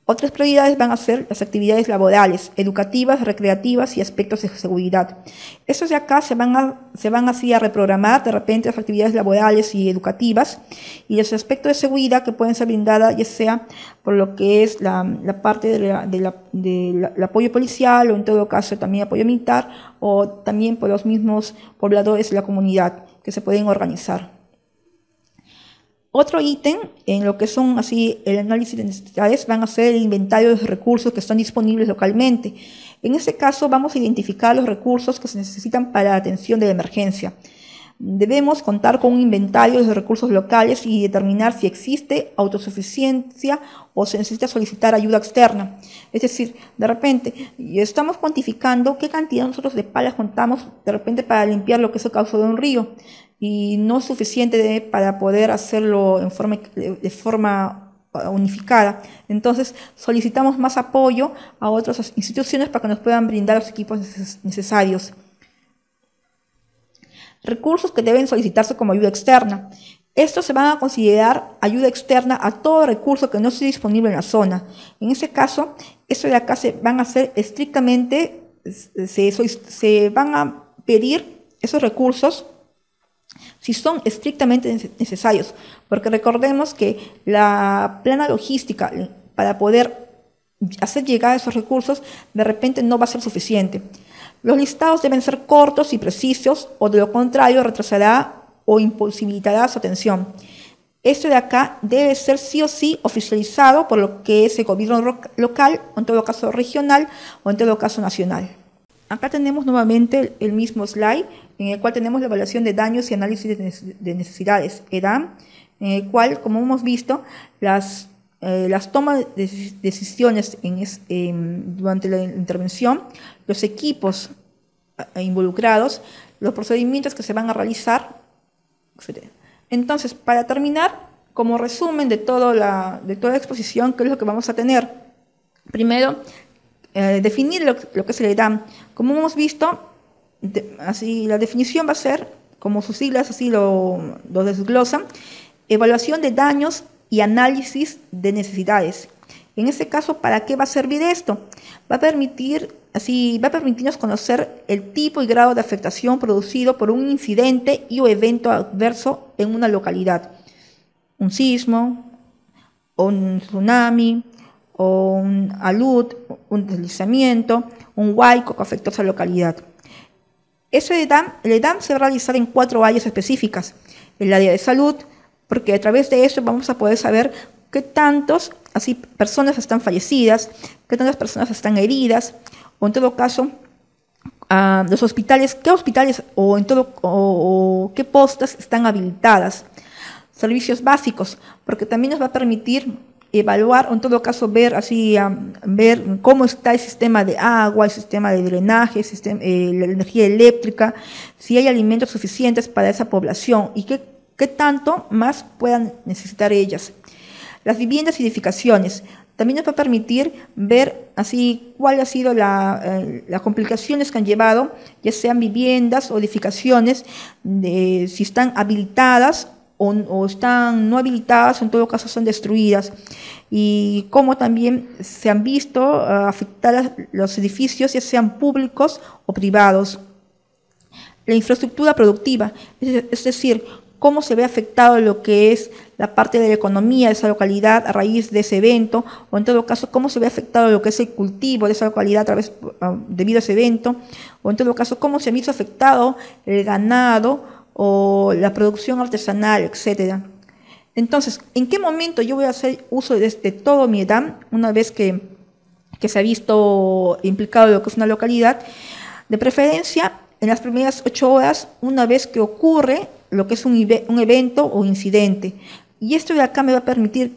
Otras prioridades van a ser las actividades laborales, educativas, recreativas y aspectos de seguridad. Estos de acá se van así a reprogramar de repente las actividades laborales y educativas, y los aspectos de seguridad que pueden ser brindadas ya sea por lo que es la parte del apoyo policial, o en todo caso también apoyo militar, o también por los mismos pobladores de la comunidad que se pueden organizar. Otro ítem en lo que son así el análisis de necesidades van a ser el inventario de los recursos que están disponibles localmente. En este caso vamos a identificar los recursos que se necesitan para la atención de la emergencia. Debemos contar con un inventario de los recursos locales y determinar si existe autosuficiencia o se necesita solicitar ayuda externa. Es decir, de repente estamos cuantificando qué cantidad nosotros de palas contamos de repente para limpiar lo que es el cauce de un río, y no es suficiente para poder hacerlo de forma unificada. Entonces solicitamos más apoyo a otras instituciones para que nos puedan brindar los equipos necesarios. Recursos que deben solicitarse como ayuda externa. Estos se van a considerar ayuda externa a todo recurso que no esté disponible en la zona. En ese caso, estos de acá se van a hacer estrictamente, se van a pedir esos recursos si son estrictamente necesarios, porque recordemos que la plana logística para poder hacer llegar esos recursos de repente no va a ser suficiente. Los listados deben ser cortos y precisos, o de lo contrario retrasará o imposibilitará su atención. Esto de acá debe ser sí o sí oficializado por lo que es el gobierno local, o en todo caso regional, o en todo caso nacional. Acá tenemos nuevamente el mismo slide, en el cual tenemos la evaluación de daños y análisis de necesidades, EDAM, en el cual, como hemos visto, las tomas de decisiones durante la intervención, los equipos involucrados, los procedimientos que se van a realizar, etc. Entonces, para terminar, como resumen de toda la exposición, ¿qué es lo que vamos a tener? Primero, definir lo que es el EDAM. Como hemos visto, así la definición va a ser, como sus siglas así lo desglosan, evaluación de daños y análisis de necesidades. En este caso, ¿para qué va a servir esto? Va a permitirnos conocer el tipo y grado de afectación producido por un incidente y o evento adverso en una localidad. Un sismo, o un tsunami, o un alud, un deslizamiento, un huaico que afectó a esa localidad. El EDAM se va a realizar en 4 áreas específicas. El área de salud, porque a través de eso vamos a poder saber qué tantas personas están fallecidas, qué tantas personas están heridas, o en todo caso, los hospitales, qué hospitales o qué postas están habilitadas. Servicios básicos, porque también nos va a permitir evaluar, o en todo caso ver cómo está el sistema de agua, el sistema de drenaje, la energía eléctrica, si hay alimentos suficientes para esa población y qué tanto más puedan necesitar ellas. Las viviendas y edificaciones también nos va a permitir ver cuáles han sido las complicaciones que han llevado, ya sean viviendas o edificaciones, si están habilitadas o están no habilitadas, o en todo caso son destruidas, y cómo también se han visto afectadas los edificios, ya sean públicos o privados. La infraestructura productiva, es decir, cómo se ve afectado lo que es la parte de la economía de esa localidad a raíz de ese evento, o en todo caso, cómo se ve afectado lo que es el cultivo de esa localidad debido a ese evento, o en todo caso, cómo se ha visto afectado el ganado o la producción artesanal, etc. Entonces, ¿en qué momento yo voy a hacer uso de todo mi EDAM una vez que se ha visto implicado lo que es una localidad? De preferencia, en las primeras 8 horas, una vez que ocurre lo que es un evento o incidente. Y esto de acá me va a permitir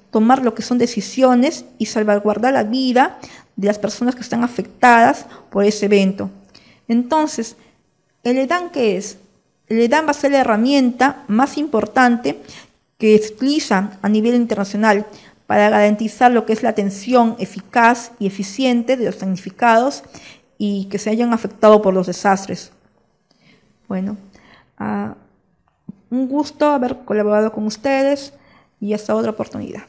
tomar lo que son decisiones y salvaguardar la vida de las personas que están afectadas por ese evento. Entonces, ¿el EDAM qué es? El EDAM va a ser la herramienta más importante que se utiliza a nivel internacional para garantizar lo que es la atención eficaz y eficiente de los damnificados y que se hayan afectado por los desastres. Bueno, un gusto haber colaborado con ustedes y hasta otra oportunidad.